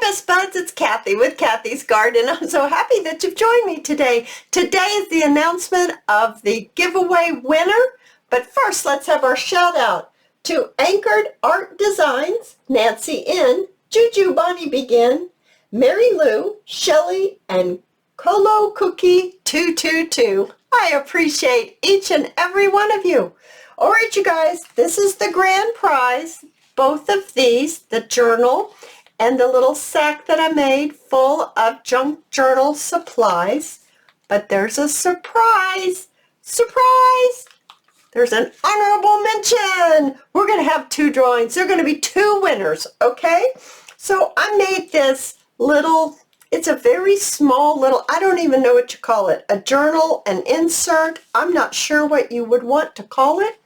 Best Buds, it's Cathy with Cathy's Garden. I'm so happy that you've joined me today. Today is the announcement of the giveaway winner. But first, let's have our shout out to Anchored Art Designs, Nancy N, Juju Bonnie Begin, Mary Lou, Shelley, and Colo Cookie 222. I appreciate each and every one of you. All right, you guys, this is the grand prize. Both of these, the journal and the little sack that I made full of junk journal supplies. But there's a surprise. Surprise! There's an honorable mention. We're going to have two drawings. There are going to be two winners, okay? So I made this little, it's a very small little, I don't even know what you call it, a journal, an insert. I'm not sure what you would want to call it,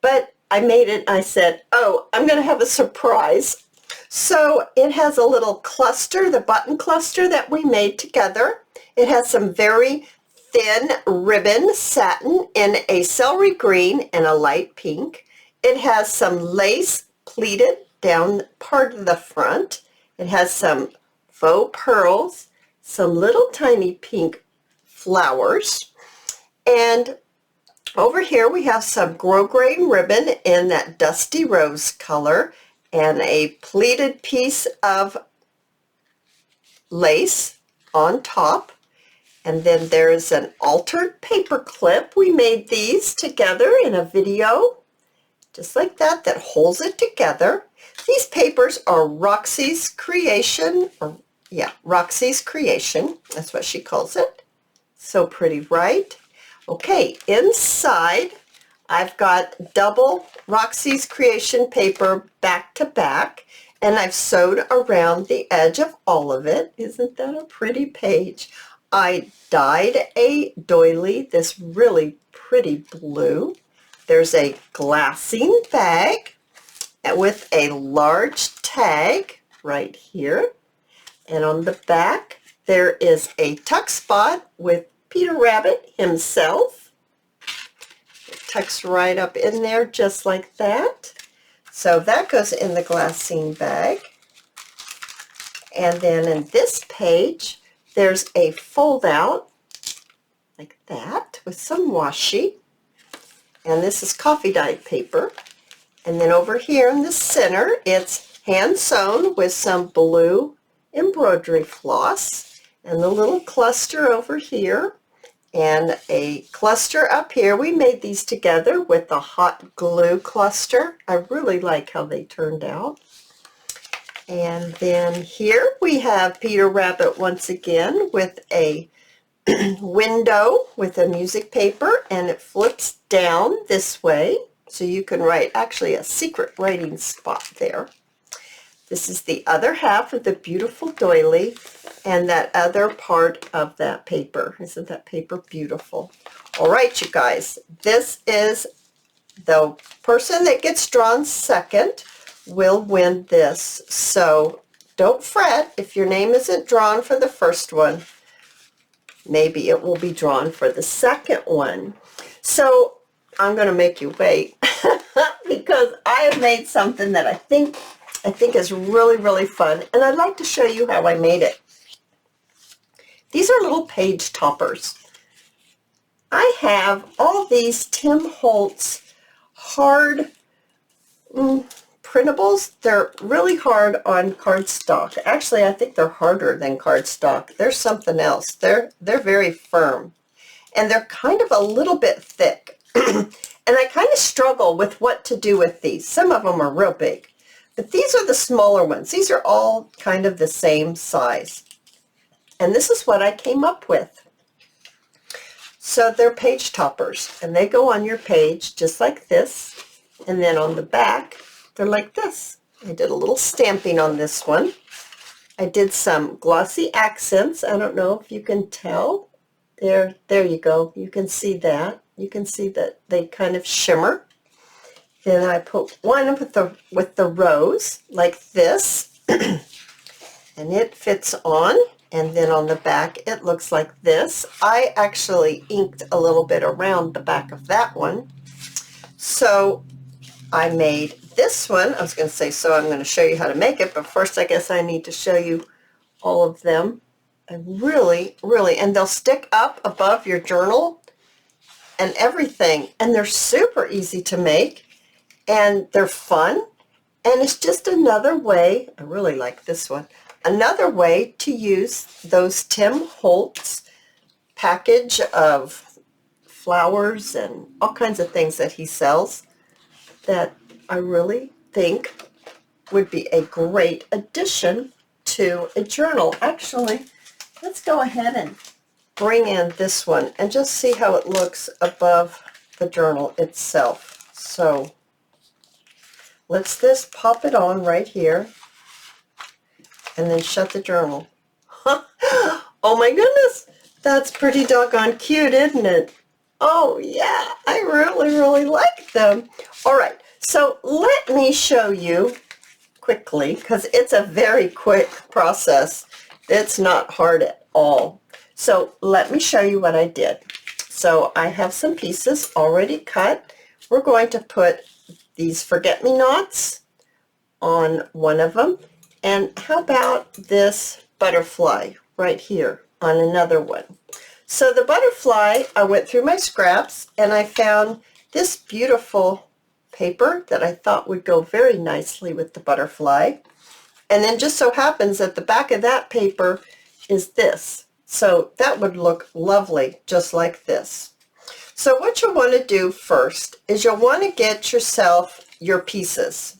but I made it. I said, oh, I'm going to have a surprise. So it has a little cluster, the button cluster that we made together. It has some very thin ribbon satin in a celery green and a light pink. It has some lace pleated down part of the front. It has some faux pearls, some little tiny pink flowers, and over here we have some grosgrain ribbon in that dusty rose color and a pleated piece of lace on top. And then there's an altered paper clip. We made these together in a video, just like that, that holds it together. These papers are Roxy's creation, Roxy's creation. That's what she calls it. So pretty, right? Okay, inside I've got double Roxy's creation paper back to back, and I've sewed around the edge of all of it. Isn't that a pretty page? I dyed a doily, this really pretty blue. There's a glassine bag with a large tag right here. And on the back, there is a tuck spot with Peter Rabbit himself. It tucks right up in there just like that. So that goes in the glassine bag. And then in this page, there's a fold out like that with some washi. And this is coffee dyed paper. And then over here in the center, it's hand sewn with some blue embroidery floss. And the little cluster over here and a cluster up here. We made these together with the hot glue cluster. I really like how they turned out. And then here we have Peter Rabbit once again with a window with a music paper, and it flips down this way so you can write actually a secret writing spot there. This is the other half of the beautiful doily and that other part of that paper. Isn't that paper beautiful? All right, you guys, this is the person that gets drawn second will win this. So don't fret if your name isn't drawn for the first one. Maybe it will be drawn for the second one. So I'm going to make you wait because I have made something that I think is really, really fun, and I'd like to show you how I made it. These are little page toppers. I have all these Tim Holts hard printables. They're really hard on cardstock. Actually, I think they're harder than cardstock. They're something else. They're very firm, and they're kind of a little bit thick. And I kind of struggle with what to do with these. Some of them are real big. But these are the smaller ones. These are all kind of the same size. And this is what I came up with. So they're page toppers, and they go on your page just like this. And then on the back, they're like this. I did a little stamping on this one. I did some glossy accents. I don't know if you can tell. There you go. You can see that. You can see that they kind of shimmer. Then I put one with the rose like this, and it fits on. And then on the back, it looks like this. I actually inked a little bit around the back of that one. So I made this one. I was going to say, so I'm going to show you how to make it, but first I guess I need to show you all of them. And really, and they'll stick up above your journal and everything, and they're super easy to make, and they're fun, and it's just another way, I really like this one, another way to use those Tim Holts package of flowers and all kinds of things that he sells that I really think would be a great addition to a journal. Actually, let's go ahead and bring in this one and just see how it looks above the journal itself. So let's just pop it on right here and then shut the journal. Oh my goodness, that's pretty doggone cute, isn't it? Oh yeah, I really like them. All right, so let me show you quickly, because it's a very quick process. It's not hard at all. So let me show you what I did. So I have some pieces already cut. We're going to put these forget-me-nots on one of them. And how about this butterfly right here on another one? So the butterfly, I went through my scraps and I found this beautiful paper that I thought would go very nicely with the butterfly. And then just so happens that the back of that paper is this. So that would look lovely just like this. So what you'll want to do first is you'll want to get yourself your pieces.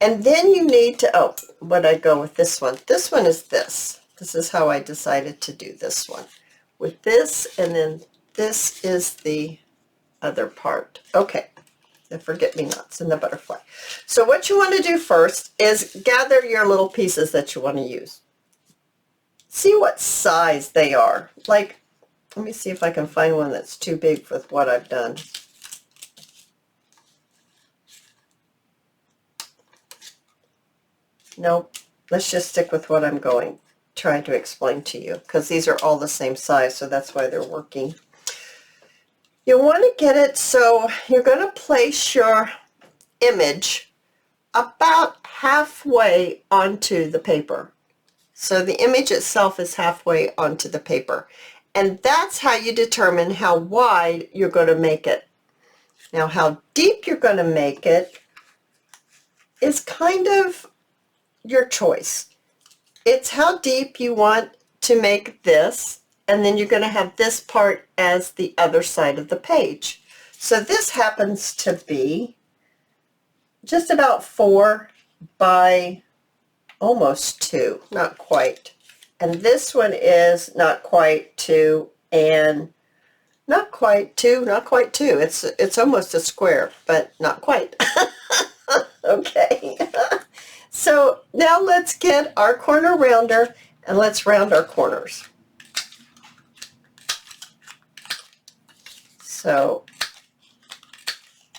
And then you need to, oh, what I'd go with this one. This one is this. This is how I decided to do this one. With this, and then this is the other part. Okay, the forget-me-nots and the butterfly. So what you want to do first is gather your little pieces that you want to use. See what size they are. Like, let me see if I can find one that's too big with what I've done. Nope, let's just stick with what I'm trying to explain to you, because these are all the same size, so that's why they're working. You want to get it so you're going to place your image about halfway onto the paper. So the image itself is halfway onto the paper. And that's how you determine how wide you're going to make it. Now, how deep you're going to make it is kind of your choice. It's how deep you want to make this, and then you're going to have this part as the other side of the page. So this happens to be just about 4 by almost 2, not quite. And this one is not quite 2 and not quite 2, not quite 2. It's almost a square, but not quite. Okay. So now let's get our corner rounder and let's round our corners. So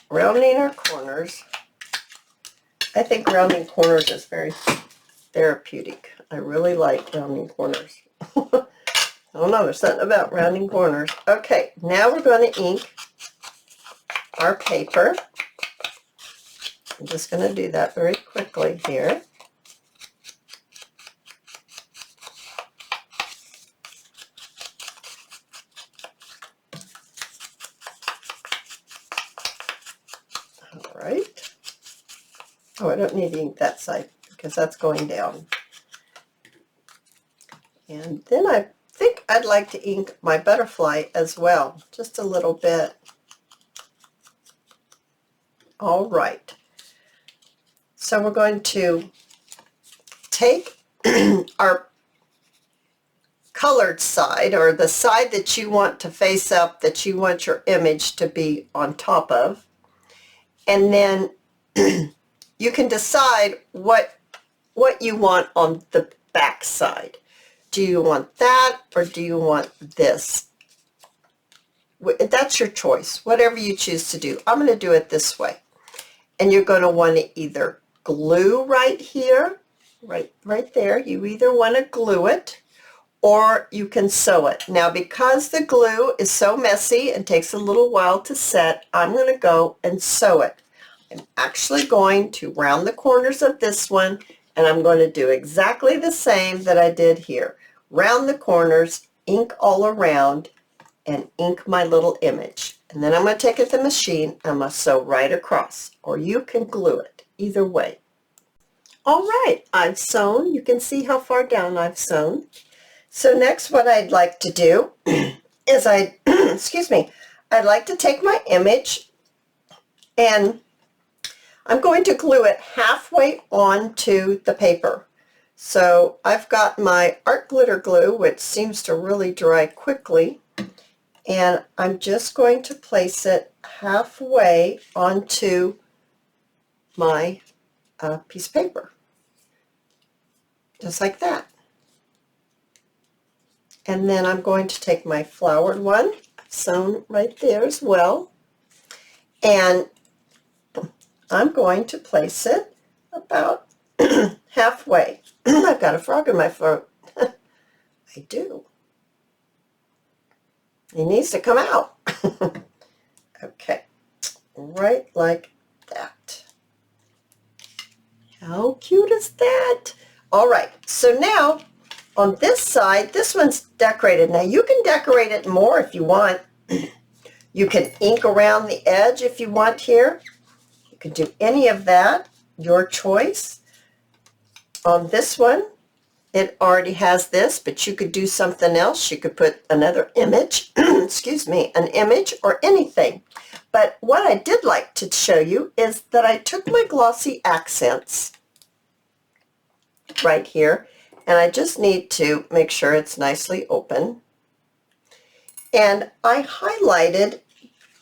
rounding our corners, I think rounding corners is very therapeutic. I really like rounding corners. I don't know, there's something about rounding corners. Okay, now we're going to ink our paper. I'm just going to do that very quickly here. All right. Oh, I don't need to ink that side because that's going down. And then I think I'd like to ink my butterfly as well, just a little bit. All right. So we're going to take our colored side, or the side that you want to face up, that you want your image to be on top of, and then you can decide what you want on the back side. Do you want that, or do you want this? That's your choice, whatever you choose to do. I'm going to do it this way. And you're going to want to either glue right here, right there. You either want to glue it, or you can sew it. Now, because the glue is so messy and takes a little while to set, I'm going to go and sew it. I'm actually going to round the corners of this one, and I'm going to do exactly the same that I did here. Round the corners, ink all around, and ink my little image. And then I'm going to take it to the machine, and I'm going to sew right across, or you can glue it, either way. All right, I've sewn. You can see how far down I've sewn. So next what I'd like to do is excuse me, I'd like to take my image and I'm going to glue it halfway onto the paper. So I've got my art glitter glue, which seems to really dry quickly, and I'm just going to place it halfway onto my piece of paper, just like that. And then I'm going to take my flowered one, sewn right there as well, and I'm going to place it about halfway. I've got a frog in my throat. I do. He needs to come out. Okay, right like that. How cute is that? All right, so now on this side, this one's decorated. Now you can decorate it more if you want. You can ink around the edge if you want here. You can do any of that, your choice. On this one, it already has this, but you could do something else. You could put another image, excuse me, an image or anything. But what I did like to show you is that I took my glossy accents right here, and I just need to make sure it's nicely open. And I highlighted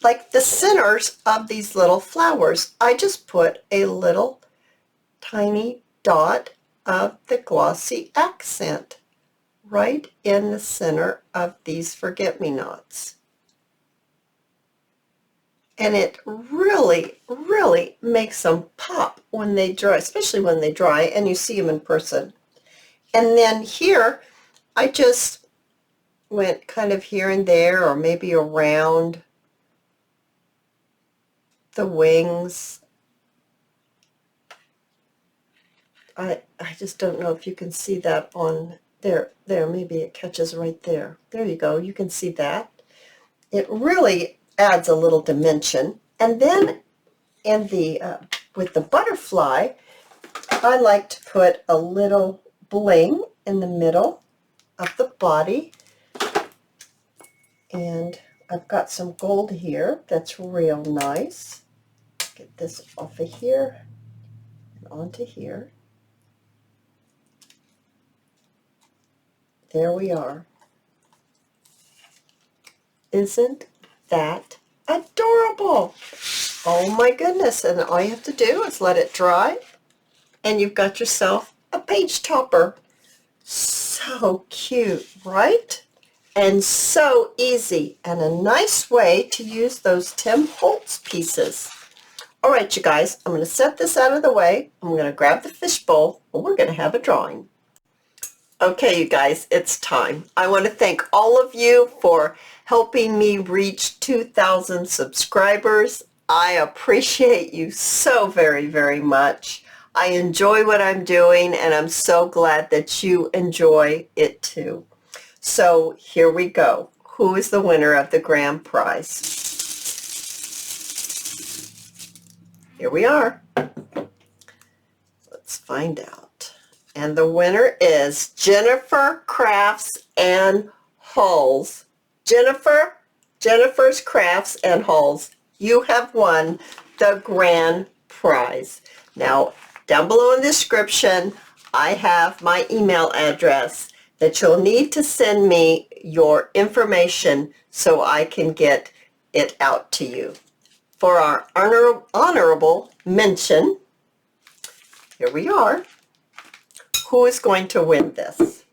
like the centers of these little flowers. I just put a little tiny dot of the glossy accent right in the center of these forget-me-nots. And it really, really makes them pop when they dry, especially when they dry and you see them in person. And then here, I just went kind of here and there, or maybe around the wings. I just don't know if you can see that on there. Maybe it catches right there. There you go. You can see that. It really adds a little dimension. And then in the with the butterfly, I like to put a little bling in the middle of the body. And I've got some gold here that's real nice. Get this off of here and onto here. There we are. Isn't that adorable? Oh my goodness. And all you have to do is let it dry, and you've got yourself a page topper. So cute, right? And so easy, and a nice way to use those Tim Holts pieces. All right, you guys, I'm going to set this out of the way. I'm going to grab the fishbowl, and we're going to have a drawing. Okay, you guys, it's time. I want to thank all of you for helping me reach 2,000 subscribers. I appreciate you so very, very much. I enjoy what I'm doing, and I'm so glad that you enjoy it too. So here we go. Who is the winner of the grand prize? Here we are. Let's find out. And the winner is Jennifer Crafts and Hulls. Jennifer's Crafts and Hulls. You have won the grand prize. Now, down below in the description, I have my email address that you'll need to send me your information so I can get it out to you. For our honorable mention, here we are. Who is going to win this?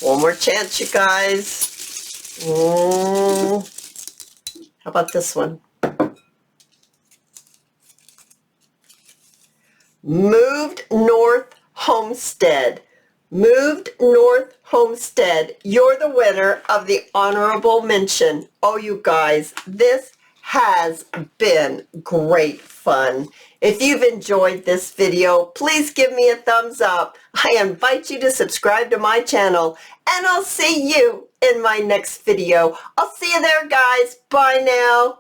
One more chance, you guys. How about this one? Moved North Homestead. Moved North Homestead. You're the winner of the honorable mention. Oh, you guys, this has been great fun. If you've enjoyed this video, please give me a thumbs up. I invite you to subscribe to my channel, and I'll see you in my next video. I'll see you there, guys. Bye now.